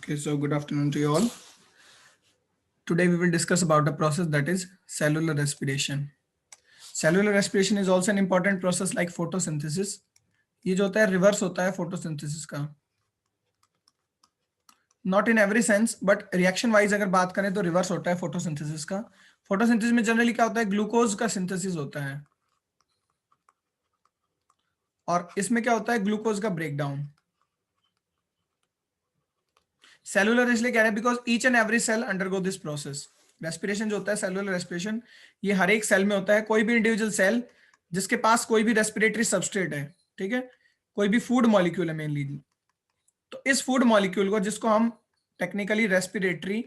Okay, so good afternoon to you all. Today we will discuss about a process that is cellular respiration. Cellular respiration is also an important process like photosynthesis. ये जो होता है reverse होता है photosynthesis का. Not in every sense but reaction wise अगर बात करें तो रिवर्स होता है फोटोसिंथेसिस का. फोटोसिंथेसिस में जनरली क्या होता है, ग्लूकोज का सिंथेसिस होता है और इसमें क्या होता है, ग्लूकोज का ब्रेकडाउन. सेलुलर इसलिए कह रहे हैं because each and every cell undergo this process. Respiration जो होता है सेलुलर रेस्पिरेशन, ये हर एक सेल में होता है. कोई भी इंडिविजुअल सेल जिसके पास कोई भी रेस्पिरेटरी सबस्ट्रेट है, ठीक है, कोई भी फूड मॉलिक्यूल है मेनली, तो इस फूड मॉलिक्यूल को जिसको हम टेक्निकली रेस्पिरेटरी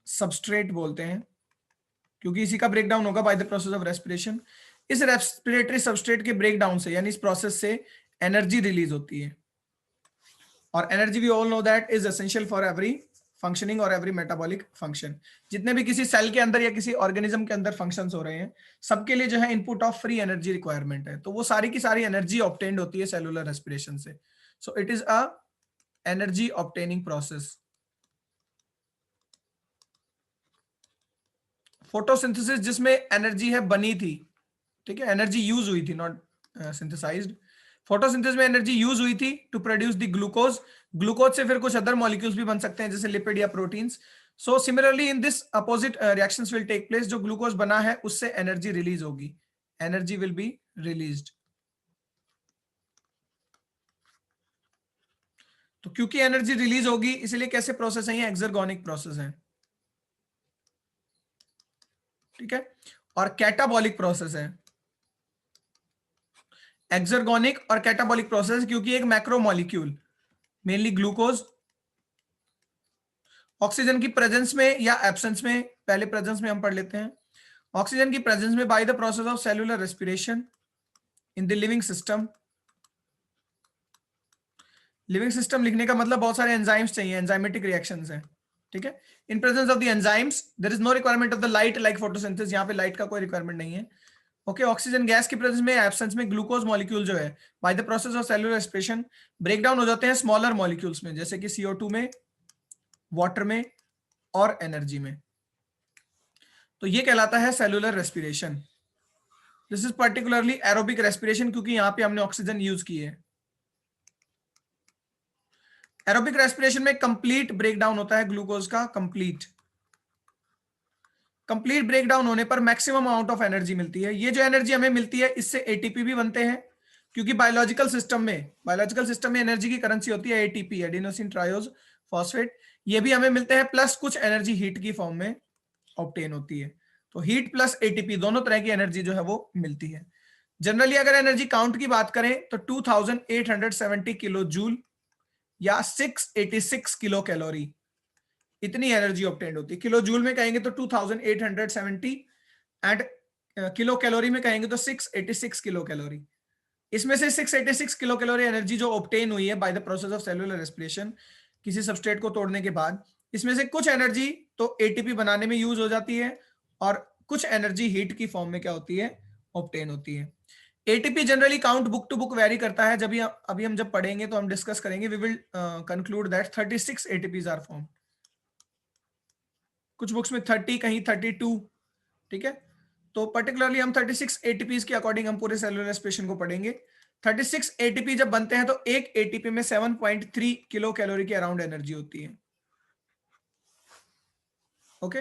सबस्ट्रेट बोलते हैं, क्योंकि इसी का ब्रेकडाउन होगा bye the process of respiration. इस रेस्पिरेटरी सबस्ट्रेट के ब्रेकडाउन से यानी इस प्रोसेस से एनर्जी रिलीज होती है. और energy we all know that is essential for every functioning और एवरी मेटाबॉलिक फंक्शन. जितने भी किसी सेल के अंदर या किसी ऑर्गेनिज्म के अंदर फंक्शंस हो रहे हैं, सबके लिए जो है input of free energy requirement है. तो वो सारी की सारी एनर्जी ऑब्टेन्ड होती है सेलुलर रेस्पिरेशन से. So it is a energy obtaining process. Photosynthesis जिसमें एनर्जी है बनी थी, ठीक है, एनर्जी यूज हुई थी, नॉट सिंथेसाइज्ड. फोटोसिंथेसिस में एनर्जी यूज हुई थी to produce the glucose. Glucose से फिर कुछ अदर मॉलिक्यूल्स भी बन सकते हैं जैसे लिपिड या proteins. So similarly in this opposite reactions will take place. जो ग्लूकोज बना है उससे एनर्जी रिलीज होगी, एनर्जी विल बी रिलीज्ड. तो क्योंकि एनर्जी रिलीज होगी इसलिए कैसे प्रोसेस है, ये एक्सर्गोनिक प्रोसेस है, ठीक है. और कैटाबॉलिक प्रोसेस है. एक्सर्गोनिक और कैटाबॉलिक प्रोसेस क्योंकि एक macro molecule mainly glucose oxygen की प्रेजेंस में या एब्सेंस में, पहले प्रेजेंस में हम पढ़ लेते हैं. ऑक्सीजन की प्रेजेंस में bye the process of cellular respiration in the living system. Living system लिखने का मतलब बहुत सारे एंजाइम्स चाहिए, एंजाइमेटिक रिएक्शंस हैं, ठीक है. In presence of the enzymes there is no requirement of the light like photosynthesis. यहाँ पे लाइट का कोई रिक्वायरमेंट नहीं है. ओके, ऑक्सीजन गैस की प्रेजेंस में एब्सेंस में ग्लूकोज मॉलिक्यूल जो है by the process of cellular respiration breakdown हो जाते हैं स्मॉलर मॉलिक्यूल्स में, जैसे कि CO2 में, वाटर में और एनर्जी में. तो ये कहलाता है cellular respiration. This is particularly aerobic respiration क्योंकि यहां पे हमने ऑक्सीजन यूज की है. एरोबिक रेस्पिरेशन में कंप्लीट ब्रेकडाउन होता है ग्लूकोज का. कंप्लीट ब्रेकडाउन होने पर मैक्सिमम अमाउंट ऑफ एनर्जी मिलती है. ये जो एनर्जी हमें मिलती है इससे एटीपी भी बनते हैं, क्योंकि बायोलॉजिकल सिस्टम में एनर्जी की करेंसी होती है एटीपी, एडिनोसिन ट्राइओज फॉस्फेट. ये भी हमें मिलते हैं, प्लस कुछ एनर्जी हीट की फॉर्म में ऑब्टेन होती है. तो हीट प्लस एटीपी दोनों तरह की एनर्जी जो है वो मिलती है. जनरली अगर एनर्जी काउंट की बात करें तो 2870 किलो जूल या 686 किलो कैलोरी, इतनी एनर्जी ऑब्टेन्ड होती है. किलो जूल में कहेंगे तो 2870 एंड किलो कैलोरी में कहेंगे तो 686 किलो कैलोरी. इसमें से 686 किलो कैलोरी एनर्जी जो ऑब्टेन हुई है by the process of cellular respiration किसी सबस्ट्रेट को तोड़ने के बाद, इसमें से कुछ एनर्जी तो एटीपी बनाने में यूज हो जाती है और कुछ एनर्जी हीट की फॉर्म में क्या होती है, ऑब्टेन होती है. ATP generally count book to book vary करता है. अभी हम जब पढ़ेंगे तो हम डिस्कस करेंगे. We will conclude that 36 ATPs are form. कुछ बुक्स में 30, कहीं 32, ठीक है. तो पर्टिकुलरली हम 36 एटीपीज के अकॉर्डिंग हम पूरे सेलुलर रेस्पिरेशन को पढ़ेंगे. 36 एटीपी जब बनते हैं तो एक एटीपी में 7.3 किलो कैलोरी के अराउंड एनर्जी होती है. ओके,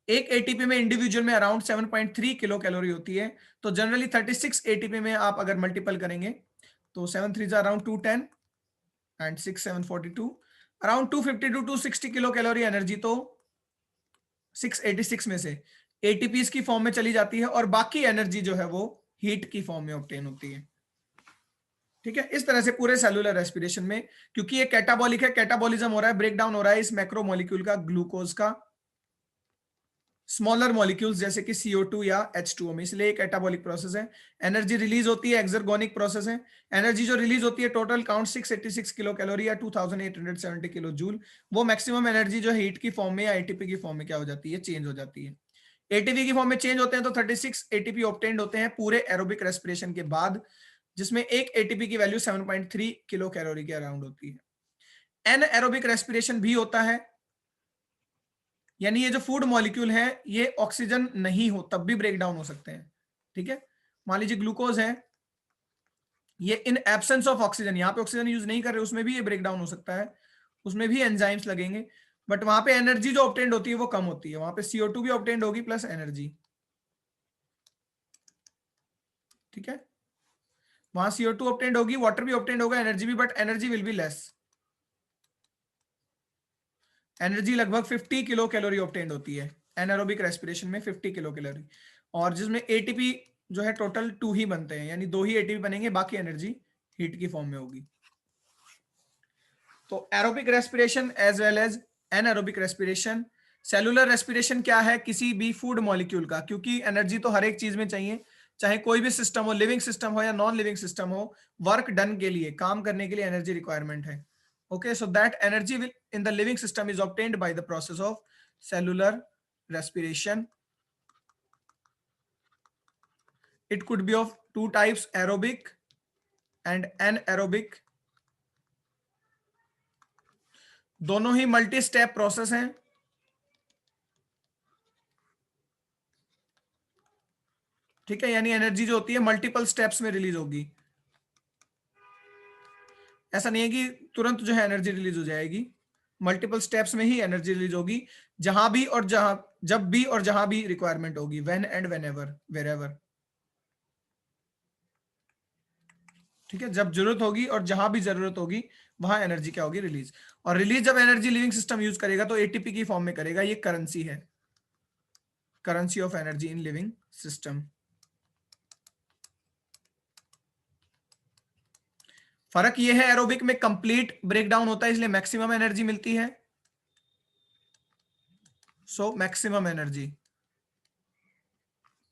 एक एटीपी में इंडिविजुअल में अराउंड 7.3 किलो कैलोरी होती है. तो जनरली 36 एटीपी में आप अगर मल्टीपल करेंगे तो 7 3 around 210 and 6 7 42, around 250 to 260 kilo calorie energy तो 686 में से एटीपीज की फॉर्म में चली जाती है और बाकी एनर्जी जो है वो हीट की फॉर्म में ऑब्टेन होती है. ठीक है, इस तरह से पूरे सेलुलर रेस्पिरेशन में, क्योंकि ये कैटाबॉलिक है, कैटाबॉलिज्म हो रहा है, ब्रेकडाउन हो रहा है इस मैक्रो मॉलिक्यूल का, ग्लूकोज का, स्मॉलर मॉलिक्यूल्स जैसे कि CO2 या H2O में, इसलिए एक कैटाबॉलिक प्रोसेस है. एनर्जी रिलीज होती है, एक्सर्गोनिक प्रोसेस है. एनर्जी जो रिलीज होती है टोटल काउंट 686 किलो कैलोरी या 2870 किलो जूल. वो मैक्सिमम एनर्जी जो हीट की फॉर्म में या एटीपी की फॉर्म में क्या हो जाती है, चेंज हो जाती है. एटीपी की फॉर्म में चेंज होते हैं तो 36 एटीपी ऑब्टेन्ड होते हैं पूरे एरोबिक रेस्पिरेशन के बाद, जिसमें एक एटीपी की वैल्यू 7.3 किलो कैलोरी के अराउंड होती है. एनएरोबिक रेस्पिरेशन भी होता है, यानी ये जो फूड मॉलिक्यूल है ये ऑक्सीजन नहीं हो तब भी ब्रेक डाउन हो सकते हैं। ठीक है, मान लीजिए ग्लूकोज है, ये इन एब्सेंस ऑफ ऑक्सीजन, यहाँ पे ऑक्सीजन यूज नहीं कर रहे, उसमें भी ये ब्रेक डाउन हो सकता है, उसमें भी एंजाइम्स लगेंगे, बट वहां पे एनर्जी जो ऑब्टेन्ड होती है वो कम होती है, वहां पे CO2 भी ऑब्टेन्ड होगी प्लस एनर्जी। ठीक है, वहां CO2 ऑब्टेन्ड होगी, वाटर भी ऑब्टेन्ड होगा, एनर्जी भी, but energy will be less. Energy लगभग 50 किलो कैलोरी ऑब्टेन्ड होती है एनारोबिक रेस्पिरेशन में, 50 किलो कैलोरी, और जिसमें एटीपी जो है टोटल 2 ही बनते हैं, यानी 2 ही एटीपी बनेंगे, बाकी एनर्जी हीट की फॉर्म में होगी। तो aerobic respiration as well as anaerobic respiration. Cellular respiration क्या है? किसी भी फूड मॉलिक्यूल का, क्योंकि एनर्जी तो हर एक चीज में चाहिए, चाहे कोई भी सिस्टम हो, लिविंग सिस्टम हो या नॉन लिविंग सिस्टम हो, वर्क डन के लिए, काम करने के लिए एनर्जी रिक्वायरमेंट है। Okay, so that energy will in the living system is obtained by the process of cellular respiration. It could be of two types, aerobic and anaerobic. दोनों ही multi step process हैं। ठीक है, यानी energy जो होती है multiple steps में release होगी, ऐसा नहीं है कि तुरंत जो है एनर्जी रिलीज हो जाएगी, मल्टीपल स्टेप्स में ही एनर्जी रिलीज होगी, जहां भी और जहां, जब भी और जहां भी रिक्वायरमेंट होगी, व्हेन एंड व्हेनेवर, वेरेवर। ठीक है, जब जरूरत होगी और जहां भी जरूरत होगी वहां एनर्जी क्या होगी? रिलीज। और रिलीज जब एनर्जी लिविंग सिस्टम यूज करेगा तो एटीपी की फॉर्म में करेगा, ये करेंसी है, currency of energy in living system. फर्क ये है, एरोबिक में कंप्लीट ब्रेकडाउन होता है इसलिए मैक्सिमम एनर्जी मिलती है, सो मैक्सिमम एनर्जी।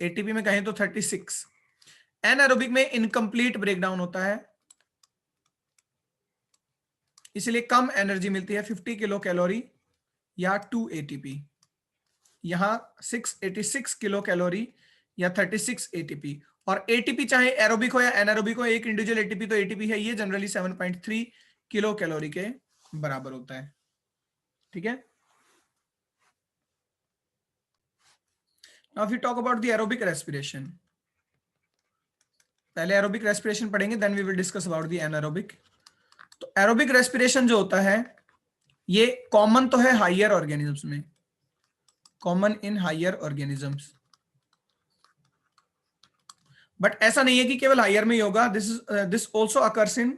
एटीपी में कहें तो 36। एनारोबिक में इनकम्प्लीट ब्रेकडाउन होता है इसलिए कम एनर्जी मिलती है, 50 किलो कैलोरी या 2 एटीपी। यहां 686 किलो कैलोरी या 36 एटीपी। और एटीपी चाहे एरोबिक हो या एनारोबिक हो, एक इंडिविजुअल एटीपी तो एटीपी है, ये जनरली 7.3 किलो कैलोरी के बराबर होता है। ठीक है, now we talk about the aerobic respiration. पहले एरोबिक रेस्पिरेशन पढ़ेंगे, then we will discuss about the anaerobic. तो एरोबिक रेस्पिरेशन जो होता है ये कॉमन तो है हायर ऑर्गेनिजम्स में, common in higher organisms, but ऐसा नहीं है कि केवल हायर में ही होगा, this also occurs in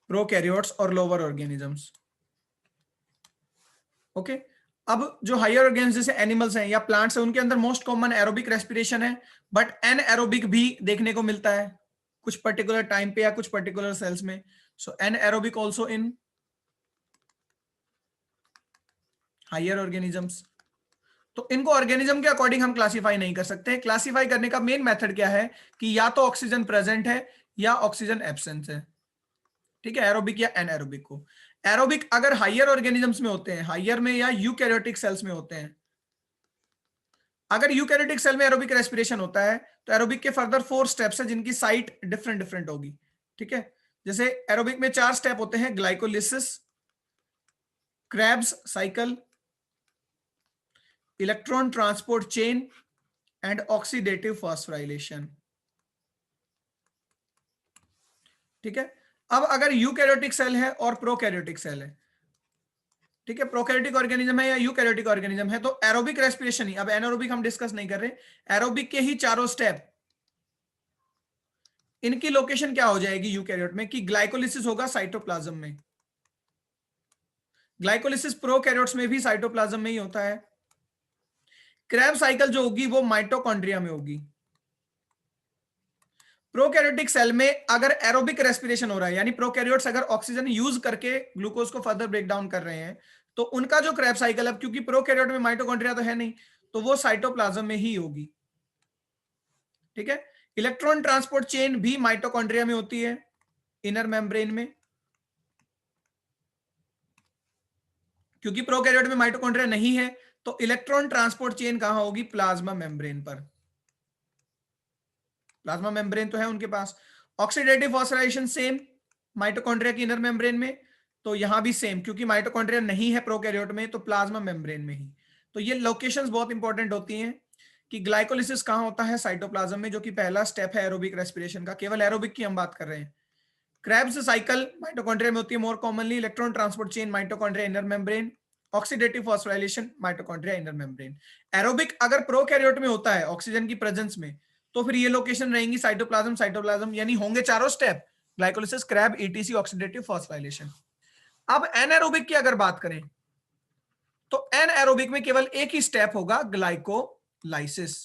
prokaryotes और लोअर ऑर्गेनिजम्स। ओके, अब जो हायर ऑर्गेनिजम्स जैसे एनिमल्स हैं या प्लांट्स हैं, उनके अंदर मोस्ट कॉमन एरोबिक रेस्पिरेशन है, बट एनएरोबिक भी देखने को मिलता है कुछ पर्टिकुलर टाइम पे या कुछ पर्टिकुलर सेल्स में। So anaerobic also in higher organisms. तो इनको ऑर्गेनिज्म के अकॉर्डिंग हम क्लासिफाई नहीं कर सकते। क्लासिफाई करने का मेन मेथड क्या है कि या तो ऑक्सीजन प्रेजेंट है या ऑक्सीजन एब्सेंस है। ठीक है, एरोबिक या एनएरोबिक को। एरोबिक अगर हायर ऑर्गेनिजम्स में होते हैं, हायर में या यूकैरियोटिक सेल्स में होते हैं, अगर यूकैरियोटिक सेल में एरोबिक रेस्पिरेशन होता है तो एरोबिक के फर्दर 4 स्टेप्स है जिनकी साइट डिफरेंट डिफरेंट होगी। ठीक है, जैसे एरोबिक में 4 स्टेप होते हैं, glycolysis, Krebs cycle, electron transport chain and oxidative phosphorylation. ठीक है, अब अगर यूकैरियोटिक सेल है और प्रोकैरियोटिक सेल है, ठीक है, प्रोकैरियोटिक ऑर्गेनिज्म है या यूकैरियोटिक ऑर्गेनिज्म है, तो एरोबिक रेस्पिरेशन ही, अब एनारोबिक हम डिस्कस नहीं कर रहे, एरोबिक के ही चारों स्टेप, इनकी लोकेशन क्या हो जाएगी यूकैरियोट में कि ग्लाइकोलिसिस होगा साइटोप्लाज्म में, ग्लाइकोलिसिस प्रोकैरियोट्स में भी साइटोप्लाज्म में ही होता है, क्रैब साइकिल जो होगी वो माइटोकॉन्ड्रिया में होगी। प्रोकैरियोटिक सेल में अगर एरोबिक रेस्पिरेशन हो रहा है, यानी प्रोकैरियोट्स अगर ऑक्सीजन यूज करके ग्लूकोज को फर्दर ब्रेक डाउन कर रहे हैं, तो उनका जो क्रैब साइकिल, अब क्योंकि प्रोकैरियोट में माइटोकॉन्ड्रिया तो है नहीं, तो वो साइटोप्लाज्म में ही होगी। ठीक है, इलेक्ट्रॉन ट्रांसपोर्ट चेन भी माइटोकॉन्ड्रिया में होती है, इनर मेम्ब्रेन में, क्योंकि प्रोकैरियोट में माइटोकॉन्ड्रिया नहीं है, तो इलेक्ट्रॉन ट्रांसपोर्ट चेन कहां होगी? प्लाज्मा मेम्ब्रेन पर। प्लाज्मा मेम्ब्रेन तो है उनके पास। ऑक्सीडेटिव फॉस्फोराइलेशन सेम माइटोकॉन्ड्रिया की इनर मेम्ब्रेन में, तो यहां भी सेम, क्योंकि माइटोकॉन्ड्रिया नहीं है प्रोकैरियोट में, तो प्लाज्मा मेम्ब्रेन में ही। तो ये लोकेशंस बहुत इंपॉर्टेंट होती हैं कि ग्लाइकोलिसिस कहां होता है, साइटोप्लाज्म में, जो कि पहला स्टेप है एरोबिक रेस्पिरेशन का। केवल एरोबिक की हम बात कर रहे हैं। क्रेब्स साइकिल माइटोकॉन्ड्रिया में होती है more commonly. Electron transport chain mitochondria inner membrane. Oxidative phosphorylation mitochondria inner membrane. Aerobic अगर प्रोकैरियोट में होता है ऑक्सीजन की प्रेजेंस में, तो फिर ये लोकेशन रहेंगी साइटोप्लाज्म साइटोप्लाज्म, यानी होंगे चारों step, glycolysis, crab, etc, oxidative phosphorylation. अब एनएरोबिक की अगर बात करें तो एनएरोबिक में केवल एक ही स्टेप होगा, ग्लाइकोलाइसिस।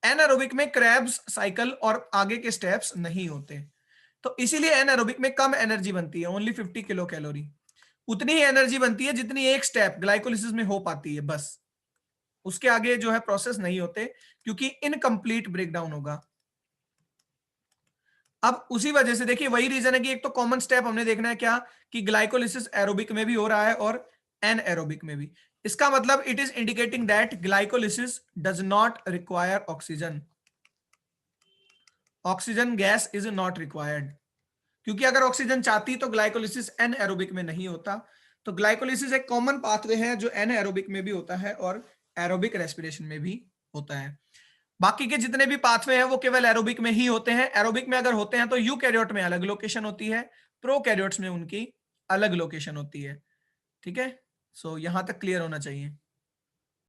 एनएरोबिक में क्रैब्स साइकिल और आगे के स्टेप्स नहीं होते, तो इसीलिए एनएरोबिक में कम एनर्जी बनती है, ओनली 50 किलो कैलोरी। उतनी ही एनर्जी बनती है जितनी एक स्टेप ग्लाइकोलिसिस में हो पाती है, बस। उसके आगे जो है प्रोसेस नहीं होते, क्योंकि इनकम्प्लीट ब्रेकडाउन होगा। अब उसी वजह से देखिए, वही रीजन है कि एक तो कॉमन स्टेप हमने देखना है क्या, कि ग्लाइकोलिसिस एरोबिक में भी हो रहा है और एनएरोबिक में भी। इसका मतलब it is indicating that glycolysis does not require oxygen, oxygen gas is not required. क्योंकि अगर ऑक्सीजन चाहती तो ग्लाइकोलिसिस एनएरोबिक में नहीं होता। तो ग्लाइकोलिसिस एक कॉमन पाथवे है जो एनएरोबिक में भी होता है और एरोबिक रेस्पिरेशन में भी होता है। बाकी के जितने भी पाथवे हैं वो केवल एरोबिक में ही होते हैं। एरोबिक में अगर होते हैं तो यूकैरियोट में अलग लोकेशन होती है, प्रोकैरियोट्स में उनकी अलग लोकेशन होती है। ठीक है, सो यहां तक क्लियर होना चाहिए।